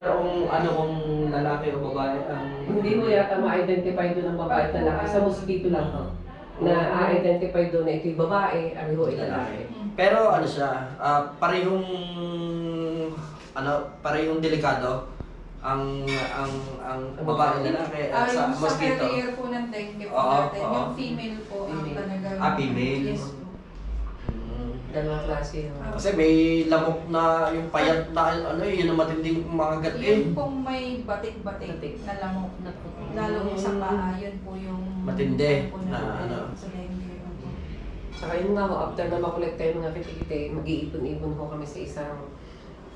Kung ano kung lalaki o babae ang... Hindi mo yata ma-identify doon ang babae at lalaki. Sa mosquito lang ho. Na a-identify doon na ito'y babae, ang ho ay lalaki. Pero ano siya, parehong delikado ang babae lalaki at sa Yung sa mosquito. carrier po ng dengue po Oo, natin, oo. yung female po ang talagang... Female. Yes po. Dalawang klase ho. Kasi may lamok na yung payat na yun ang matinding makagat Yun pong may batik-batik na lamok na po. Lalo sa paa, yun po yung... Matindi po na ano. Sa dengue. Saka yun nga ho, after na makulit kayo mga kitikite, mag-iipon-ipon ho kami sa isang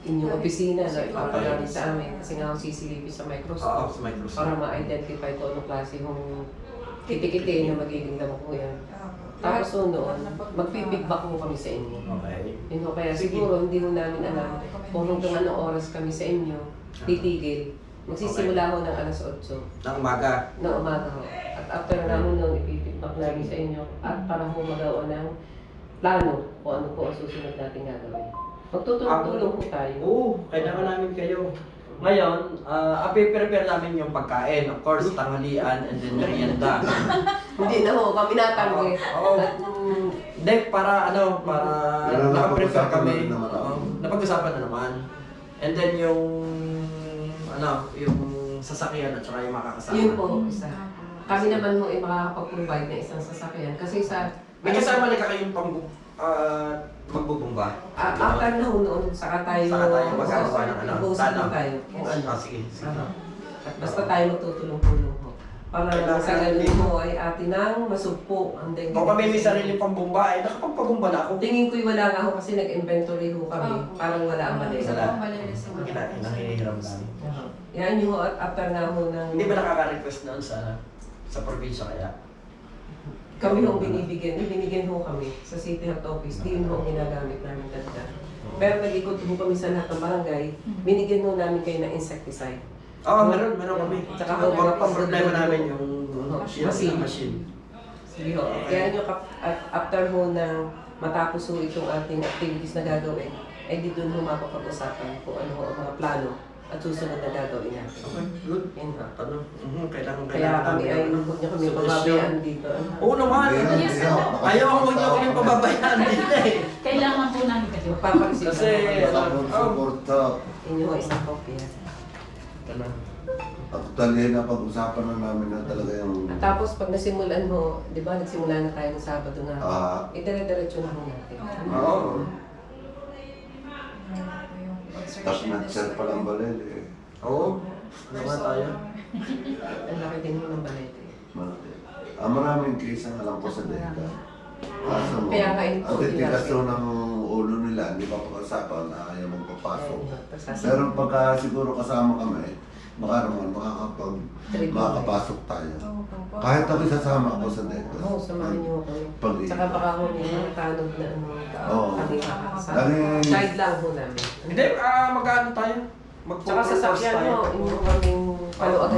inyong opisina na ipapagaling sa amin. Kasi nga ho sisilipin sa Oo, microscope sa Microsoft. para ma-identify kung anong klase yung kitikite na magiging lamok ho yan. Tapos ho noon, mag-feedback ho kami sa inyo. Okay. Yun ho, kaya siguro hindi ho namin alam kung hanggang anong oras kami sa inyo titigil. Magsisimula ho ng alas 8 Ng umaga. na umaga ho. At after namin noon, ipipitback namin sa inyo at para ho magawa ng plano kung ano po ang susunod natin gagawin. Magtutulong-tulong po tayo. Oo, kailangan namin kayo. Ngayon, prepare namin yung pagkain. Of course, tanghalian and then merienda. Hindi na ho, kami natanggi. Oo. At Hindi, para nakaprepare kami. Napag-usapan na naman. Napag-usapan na naman. And then yung yung sasakyan at saka yung makakasama. yun po, isa. Kami naman ho ay makakapag-provide na isang sasakyan. Kasi sa... May kasama na kayong magbubumba. After na ho noon, saka tayo magkakawa ng mag-uusap tanong. tayo kung ano. Sige. At basta tayo magtutulong-tulong ho. Para naman sa ganun mo ay atin ang masugpo ang dengue. Kung kami may sarili pang bumba, nakapagpabumba na ako. Tingin ko'y wala nga ho kasi nag-inventory ho kami. Parang wala ang mali. Wala. Nahihiram lang. Yan yung ho at after na ho ng... Hindi ba nakaka-request noon sa probinsya kaya? Kami ho binibigyan ho kami sa City Health Office. Di yun ho ang ginagamit namin talaga. Pero nag-ikot ho kami sa lahat ng barangay. Binigyan ho namin kayo ng insecticide. Oo, meron kami. Tsaka Pang problema namin yung machine. Sige ho. Kaya nyo after ho na matapos ho itong ating activities na gagawin, ay di doon ho mapapag-usapan kung ano ho ang mga plano at susunod na gagawin natin. Okay, good. Yan ho. Kailangan Kaya kami ay huwag niyo kami pababayaan dito. Oo naman. Yes, Ayaw ko huwag niyo kami pababayaan dito eh. Kailangan po namin kasi. Magpaparisip Kasi, Support. inyo ho isang kopya. Actually, napag-usapan na namin na talaga yung... At tapos pag nasimulan mo, di ba nagsimula na tayo ng Sabado na, idire-diretso na ho natin. Oo. Tapos nag-share pa lang balil eh. Oo. Naman tayo. Ang laki din ho ng balete. Malaki. Maraming case ang alam ko sa Delta. Kaso mo, Kaya nga ito, ang titigaso ng ulo nila, hindi pa pag-usapan na ayaw magpapasok. Pero pagka siguro kasama kami, baka naman makakapasok tayo. Kahit ako isasama ako sa Delta. Oo, samahan niyo kami. Pag-iiba. Tsaka baka ho may mga tanong na ano, Oo. kami makakasama. Lagi- Guide lang ho namin. Hindi, mag-ano tayo? Tsaka sa sakyan mo, inyo kaming paluagan.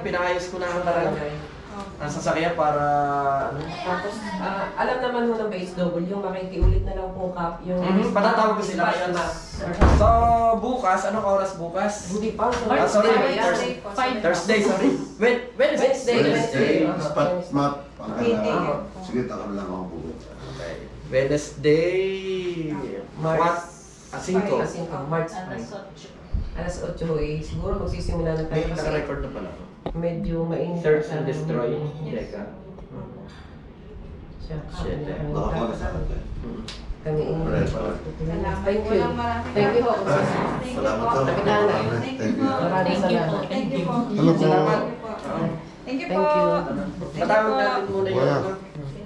Pinayos ko na ang barangay. ang sasakyan para Tapos, alam naman ho ng BSW, yung makikiulit na lang po yung... patatawag ko sila ngayon. So, bukas, anong oras bukas? Hindi pa. Sorry, Thursday, sorry. Wednesday. Spot map. Meeting. Sige, takam lang ako buo. Okay. Wednesday, March 5. March 5. Alas 8 ho eh. Siguro magsisimula na tayo May kasi naka-record na pala ako. medyo mainit. Search and destroy. Teka. Siya. Nakapag sa akin. Kami Alright, Thank you. Thank you ho. Salamat po. Kapitana. Thank you. Maraming Thank you po. salamat. Thank you po. Hello po. Salamat. Thank you Thank po. you. Patawag natin muna Wala. yung